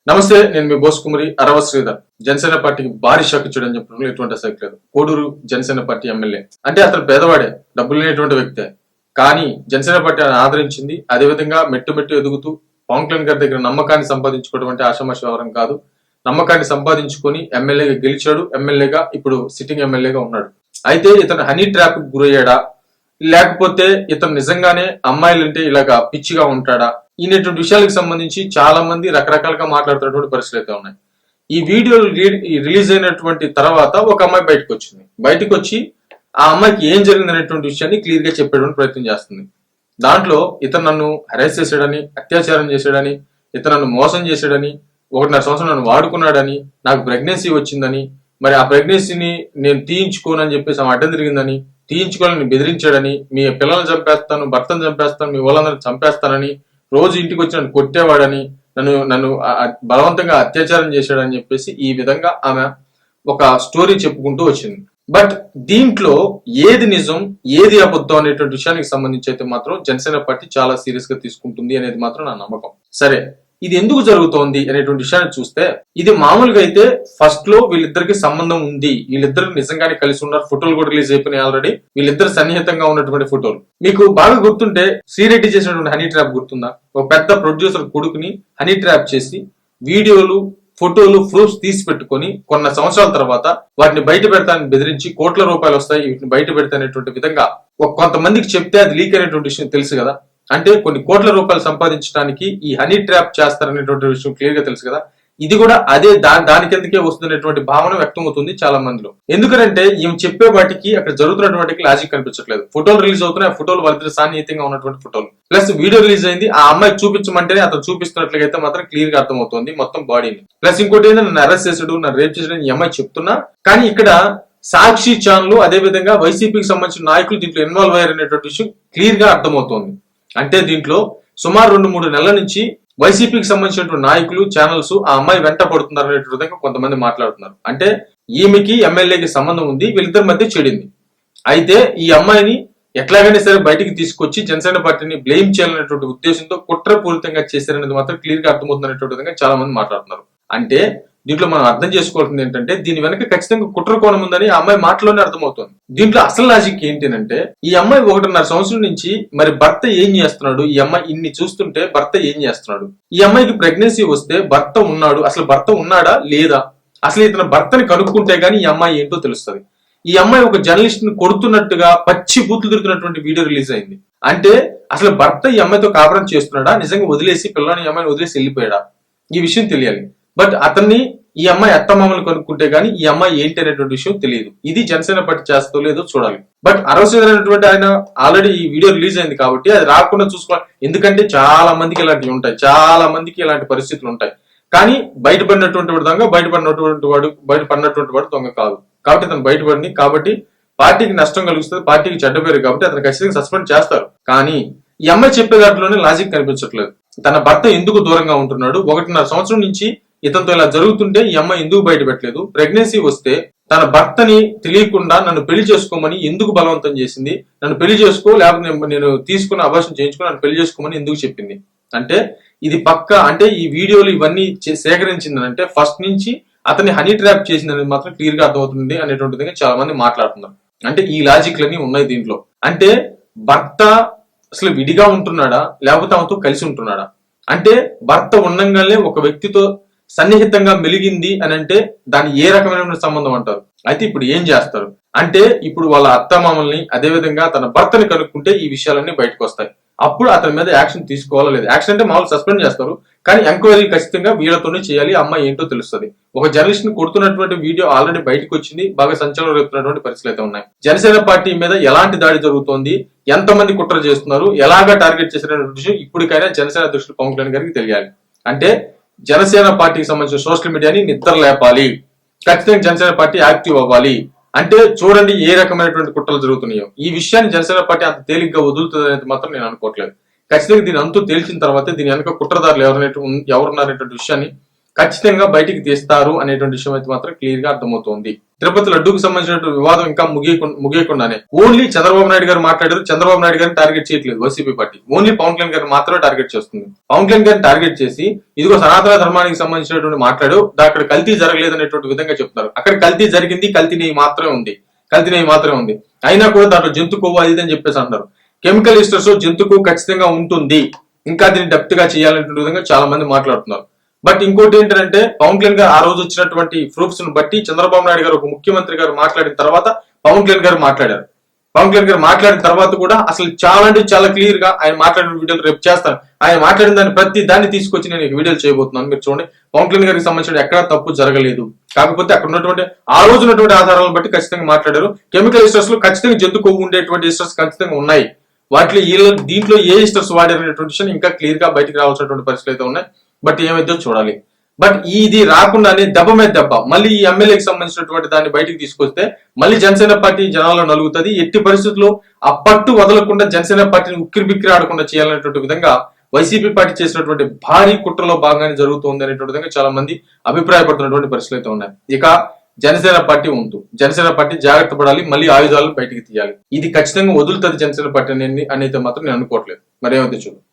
నమస్తే, నేను మీ బోస్ కుమరి అరవ శ్రీధర్. జనసేన పార్టీకి భారీ షాక్ ఇచ్చాడని చెప్పడంలో ఎటువంటి అసలు లేదు. కోడూరు జనసేన పార్టీ ఎమ్మెల్యే అంటే అతను పేదవాడే, డబ్బులు లేనటువంటి వ్యక్తే. కానీ జనసేన పార్టీ ఆయన ఆదరించింది. అదేవిధంగా మెట్టు మెట్టు ఎదుగుతూ పవన్ కళ్యాణ్ గారి దగ్గర నమ్మకాన్ని సంపాదించుకోవడం ఆషామాషి వ్యవహారం కాదు. నమ్మకాన్ని సంపాదించుకొని ఎమ్మెల్యేగా గెలిచాడు. ఎమ్మెల్యేగా ఇప్పుడు సిట్టింగ్ ఎమ్మెల్యేగా ఉన్నాడు. అయితే ఇతను హనీ ట్రాప్ గురయ్యాడా, లేకపోతే ఇతను నిజంగానే అమ్మాయిలంటే ఇలాగా పిచ్చిగా ఉంటాడా, ఇటువంటి విషయాలకు సంబంధించి చాలా మంది రకరకాలుగా మాట్లాడుతున్నటువంటి పరిస్థితులు అయితే ఉన్నాయి. ఈ వీడియో రిలీజ్ అయినటువంటి తర్వాత ఒక అమ్మాయి బయటకు వచ్చింది. బయటకు వచ్చి ఆ అమ్మాయికి ఏం జరిగింది అనేటువంటి విషయాన్ని క్లియర్ గా చెప్పేటువంటి ప్రయత్నం చేస్తుంది. దాంట్లో ఇతను నన్ను హెరాస్ చేశాడని, అత్యాచారం చేశాడని, ఇతను నన్ను మోసం చేశాడని, 1.5 సంవత్సరం నన్ను వాడుకున్నాడని, నాకు ప్రెగ్నెన్సీ వచ్చిందని, మరి ఆ ప్రెగ్నెన్సీని నేను తీయించుకోనని చెప్పేసి ఆమె అడ్డం తిరిగిందని, తీయించుకోవాలని బెదిరించాడని, మీ పిల్లల్ని చంపేస్తాను, భర్తను చంపేస్తాను, మీ వాళ్ళందరినీ చంపేస్తానని, రోజు ఇంటికి వచ్చి నన్ను కొట్టేవాడని, నన్ను బలవంతంగా అత్యాచారం చేశాడని చెప్పేసి ఈ విధంగా ఆమె ఒక స్టోరీ చెప్పుకుంటూ వచ్చింది. బట్ దీంట్లో ఏది నిజం ఏది అబద్ధం అనేటువంటి విషయానికి సంబంధించి అయితే మాత్రం జనసేన పార్టీ చాలా సీరియస్ గా తీసుకుంటుంది అనేది మాత్రం నా నమ్మకం. సరే, ఇది ఎందుకు జరుగుతోంది అనేటువంటి విషయాన్ని చూస్తే, ఇది మామూలుగా అయితే ఫస్ట్ లో వీళ్ళిద్దరికి సంబంధం ఉంది, వీళ్ళిద్దరు నిజంగానే కలిసి ఉన్నారు, ఫోటోలు కూడా రిలీజ్ అయిపోయినాయి ఆల్రెడీ, వీళ్ళిద్దరు సన్నిహితంగా ఉన్నటువంటి ఫోటోలు. మీకు బాగా గుర్తుంటే శ్రీరెడ్డి చేసినటువంటి హనీ ట్రాప్ గుర్తుందా? ఒక పెద్ద ప్రొడ్యూసర్ కొడుకుని హనీ ట్రాప్ చేసి వీడియోలు, ఫోటోలు, ప్రూఫ్స్ తీసి పెట్టుకొని కొన్న సంవత్సరాల తర్వాత వాటిని బయట పెడతానని బెదిరించి కోట్ల రూపాయలు వస్తాయి వీటిని బయట పెడతానేటువంటి విధంగా కొంతమందికి చెప్తే అది లీక్ అయినటువంటి విషయం తెలుసు కదా. అంటే కొన్ని కోట్ల రూపాయలు సంపాదించడానికి ఈ హనీ ట్రాప్ చేస్తారనేటువంటి విషయం క్లియర్ గా తెలుసు కదా. ఇది కూడా అదే దాని కిందకే వస్తున్నటువంటి భావన వ్యక్తం అవుతుంది చాలా మందిలో. ఎందుకంటే ఈమె చెప్పే వాటికి అక్కడ జరుగుతున్నటువంటి లాజిక్ కనిపించట్లేదు. ఫోటోలు రిలీజ్ అవుతున్నాయి, ఆ ఫోటోలు వాళ్ళిద్దరు సాన్నిహితంగా ఉన్నటువంటి ఫోటోలు, ప్లస్ వీడియో రిలీజ్ అయింది, ఆ అమ్మాయి చూపించమంటేనే అతను చూపిస్తున్నట్లయితే మాత్రం క్లియర్ గా అర్థమవుతుంది మొత్తం బాడీని. ప్లస్ ఇంకోటి ఏంటంటే నన్ను అరెస్ట్ చేసాడు, నన్ను రేప్ చేసాడు ఈ అమ్మాయి చెప్తున్నా, కానీ ఇక్కడ సాక్షి ఛానల్ అదే విధంగా వైసీపీకి సంబంధించిన నాయకులు దీంట్లో ఇన్వాల్వ్ అయ్యారనేటువంటి విషయం క్లియర్ గా అర్థమవుతోంది. అంటే దీంట్లో సుమారు 2-3 నెలల నుంచి వైసీపీకి సంబంధించినటువంటి నాయకులు, ఛానల్స్ ఆ అమ్మాయి వెంట పడుతున్నారు అనేటువంటి విధంగా కొంతమంది మాట్లాడుతున్నారు. అంటే ఈమెకి ఎమ్మెల్యేకి సంబంధం ఉంది, వీళ్ళిద్దరి మధ్య చెడింది. అయితే ఈ అమ్మాయిని ఎట్లాగైనా సరే బయటికి తీసుకొచ్చి జనసేన పార్టీని బ్లేమ్ చేయాలనేటువంటి ఉద్దేశంతో కుట్రపూరితంగా చేశారనేది మాత్రం క్లియర్ గా అర్థమవుతుంది అనేటువంటి విధంగా చాలా మంది మాట్లాడుతున్నారు. అంటే దీంట్లో మనం అర్థం చేసుకోవాల్సింది ఏంటంటే, దీని వెనక ఖచ్చితంగా కుట్ర కోణం ఉందని ఆ అమ్మాయి మాటలోనే అర్థమవుతుంది. దీంట్లో అసలు లాజిక్ ఏంటంటే, ఈ అమ్మాయి 1.5 సంవత్సరం నుంచి మరి భర్త ఏం చేస్తున్నాడు, ఈ అమ్మాయి ఇన్ని చూస్తుంటే భర్త ఏం చేస్తున్నాడు, ఈ అమ్మాయికి ప్రెగ్నెన్సీ వస్తే భర్త ఉన్నాడు, అసలు భర్త ఉన్నాడా లేదా, అసలు ఇతను భర్తని కనుక్కుంటే గానీ ఈ అమ్మాయి ఏంటో తెలుస్తుంది. ఈ అమ్మాయి ఒక జర్నలిస్ట్ ని కొడుతున్నట్టుగా పచ్చి బూతులు తిరుగుతున్నటువంటి వీడియో రిలీజ్ అయింది. అంటే అసలు భర్త ఈ అమ్మాయితో కాపురం చేస్తున్నాడా, నిజంగా వదిలేసి పిల్లని ఈ అమ్మాయిని వదిలేసి వెళ్ళిపోయాడా, ఈ విషయం తెలియాలి. బట్ అతన్ని ఈ అమ్మాయి అత్తమామలు కనుక్కుంటే గానీ ఈ అమ్మాయి ఏంటి అనేటువంటి విషయం తెలియదు. ఇది జనసేన పార్టీ చేస్తో లేదో చూడాలి. బట్ అరవశ్రీధర్ ఆయన ఆల్రెడీ ఈ వీడియో రిలీజ్ అయింది కాబట్టి అది రాకుండా చూసుకోవాలి. ఎందుకంటే చాలా మందికి ఇలాంటివి ఉంటాయి, చాలా మందికి ఇలాంటి పరిస్థితులు ఉంటాయి. కానీ బయటపడినటువంటి వాడు దొంగ, బయటపడినటువంటి వాడు దొంగ కాదు. కాబట్టి అతను బయటపడింది కాబట్టి పార్టీకి నష్టం కలుగుతుంది, పార్టీకి చెడ్డ పేరు కాబట్టి అతను ఖచ్చితంగా సస్పెండ్ చేస్తారు. కానీ ఈ అమ్మాయి చెప్పే దాంట్లోనే లాజిక్ కనిపించట్లేదు. తన భర్త ఎందుకు దూరంగా ఉంటున్నాడు, 1.5 సంవత్సరం నుంచి ఇతనితో ఇలా జరుగుతుంటే ఈ అమ్మాయి ఎందుకు బయట పెట్టలేదు, ప్రెగ్నెన్సీ వస్తే తన భర్తని తెలియకుండా నన్ను పెళ్లి చేసుకోమని ఎందుకు బలవంతం చేసింది, నన్ను పెళ్లి చేసుకో లేకపోతే నేను తీసుకున్న అబార్షన్ చేయించుకుని నన్ను పెళ్లి చేసుకోమని ఎందుకు చెప్పింది. అంటే ఇది పక్క, అంటే ఈ వీడియోలు ఇవన్నీ సేకరించిందంటే ఫస్ట్ నుంచి అతన్ని హనీ ట్రాప్ చేసిందని మాత్రం క్లియర్ గా అర్థమవుతుంది అనేటువంటిది చాలా మంది మాట్లాడుతున్నారు. అంటే ఈ లాజిక్లన్నీ ఉన్నాయి దీంట్లో. అంటే భర్త అసలు విడిగా ఉంటున్నాడా లేకపోతే ఆమెతో కలిసి ఉంటున్నాడా, అంటే భర్త ఉండంగానే ఒక వ్యక్తితో సన్నిహితంగా మెలిగింది అని అంటే దాన్ని ఏ రకమైన సంబంధం అంటారు. అయితే ఇప్పుడు ఏం చేస్తారు అంటే, ఇప్పుడు వాళ్ళ అత్తమామల్ని అదేవిధంగా తన భర్తని కనుక్కుంటే ఈ విషయాలన్నీ బయటకు వస్తాయి. అప్పుడు అతని మీద యాక్షన్ తీసుకోవాలా లేదు. యాక్షన్ అంటే మామూలు సస్పెండ్ చేస్తారు, కానీ ఎంక్వైరీ ఖచ్చితంగా వీళ్ళతోనే చేయాలి. అమ్మాయి ఏంటో తెలుస్తుంది. ఒక జర్నలిస్ట్ ని కొడుతున్నటువంటి వీడియో ఆల్రెడీ బయటకు వచ్చింది, బాగా సంచలనం రేపుతున్నటువంటి పరిస్థితులు అయితే ఉన్నాయి. జనసేన పార్టీ మీద ఎలాంటి దాడి జరుగుతోంది, ఎంతమంది కుట్ర చేస్తున్నారు, ఎలాగా టార్గెట్ చేసినటువంటి విషయం ఇప్పటికైనా జనసేన అధ్యక్షుడు పవన్ కళ్యాణ్ గారికి తెలియాలి. అంటే జనసేన పార్టీకి సంబంధించిన సోషల్ మీడియాని నిద్ర లేపాలి, ఖచ్చితంగా జనసేన పార్టీ యాక్టివ్ అవ్వాలి. అంటే చూడండి ఏ రకమైనటువంటి కుట్రలు జరుగుతున్నాయో. ఈ విషయాన్ని జనసేన పార్టీ అంత తేలిగ్గా వదులుతుంది అనేది మాత్రం నేను అనుకోవట్లేదు. ఖచ్చితంగా దీని అంతు తేల్చిన తర్వాత దీని వెనక కుట్రదారులు ఎవరున్నారనేటువంటి విషయాన్ని ఖచ్చితంగా బయటికి తీస్తారు అనేటువంటి విషయం అయితే మాత్రం క్లియర్ గా అర్థమవుతోంది. తిరుపతి లడ్డూకు సంబంధించినటువంటి వివాదం ఇంకా ముగియకుండానే ఓన్లీ చంద్రబాబు నాయుడు గారు మాట్లాడారు. చంద్రబాబు నాయుడు గారిని టార్గెట్ చేయట్లేదు వైసీపీ పార్టీ, ఓన్లీ పవన్ కళ్యాణ్ గారిని మాత్రమే టార్గెట్ చేస్తుంది. పవన్ కళ్యాణ్ గారిని టార్గెట్ చేసి ఇదిగో సనాతన ధర్మానికి సంబంధించినటువంటి మాట్లాడు, అక్కడ కల్తీ జరగలేదు అనేటువంటి విధంగా చెప్తున్నారు. అక్కడ కల్తీ జరిగింది, కల్తీ నెయ్యి మాత్రమే ఉంది. అయినా కూడా దాంట్లో జంతు కొవ్వు అది అని చెప్పేసి అంటారు. కెమికల్ ఈస్టర్స్ జంతు కొవ్వు ఖచ్చితంగా ఉంటుంది, ఇంకా దీన్ని డెప్త్ గా చేయాలనేటువంటి విధంగా చాలా మంది మాట్లాడుతున్నారు. బట్ ఇంకోటి ఏంటంటే పవన్ కళ్యాణ్ గారు ఆ రోజు వచ్చినటువంటి ప్రూఫ్స్ ను బట్టి చంద్రబాబు నాయుడు గారు ఒక ముఖ్యమంత్రి గారు మాట్లాడిన తర్వాత పవన్ కళ్యాణ్ గారు మాట్లాడారు. పవన్ కళ్యాణ్ గారు మాట్లాడిన తర్వాత కూడా అసలు చాలా అంటే చాలా క్లియర్ గా ఆయన మాట్లాడిన వీడియోలు రేపు చేస్తాను. ఆయన మాట్లాడిన దాన్ని ప్రతి దాన్ని తీసుకొచ్చి నేను వీడియోలు చేయబోతున్నాను. మీరు చూడండి, పవన్ కళ్యాణ్ గారికి సంబంధించిన ఎక్కడా తప్పు జరగలేదు. కాకపోతే అక్కడ ఉన్నటువంటి ఆ రోజు ఉన్నటువంటి ఆధారాలను బట్టి ఖచ్చితంగా మాట్లాడారు. కెమికల్ ఈస్టర్స్ లో ఖచ్చితంగా జంతు కొవ్వు ఉండేటువంటి ఈస్టర్స్ ఖచ్చితంగా ఉన్నాయి. వాటిలో దీంట్లో ఏ ఈస్టర్స్ వాడారనేటువంటి విషయం ఇంకా క్లియర్ గా బయటకు రావాల్సినటువంటి పరిస్థితులు అయితే ఉన్నాయి. బట్ ఏమైతే చూడాలి. బట్ ఇది రాకుండానే దెబ్బ మీద దెబ్బ మళ్ళీ ఈ ఎమ్మెల్యేకి సంబంధించినటువంటి దాన్ని బయటికి తీసుకొస్తే మళ్ళీ జనసేన పార్టీ జనాల్లో నలుగుతుంది. ఎట్టి పరిస్థితుల్లో ఆ పట్టు వదలకుండా జనసేన పార్టీని ఉక్కిరి బిక్కిరి ఆడకుండా చేయాలనేటువంటి విధంగా వైసీపీ పార్టీ చేసినటువంటి భారీ కుట్రలో భాగంగానే జరుగుతుంది అనేటువంటి విధంగా చాలా మంది అభిప్రాయపడుతున్నటువంటి పరిస్థితులు అయితే ఉన్నాయి. ఇక జనసేన పార్టీ జనసేన పార్టీ జాగ్రత్త పడాలి, మళ్ళీ ఆయుధాలను బయటికి తీయాలి. ఇది ఖచ్చితంగా వదులుతుంది జనసేన పార్టీ అనేది మాత్రం నేను అనుకోవట్లేదు. మరేమైతే చూద్దాం.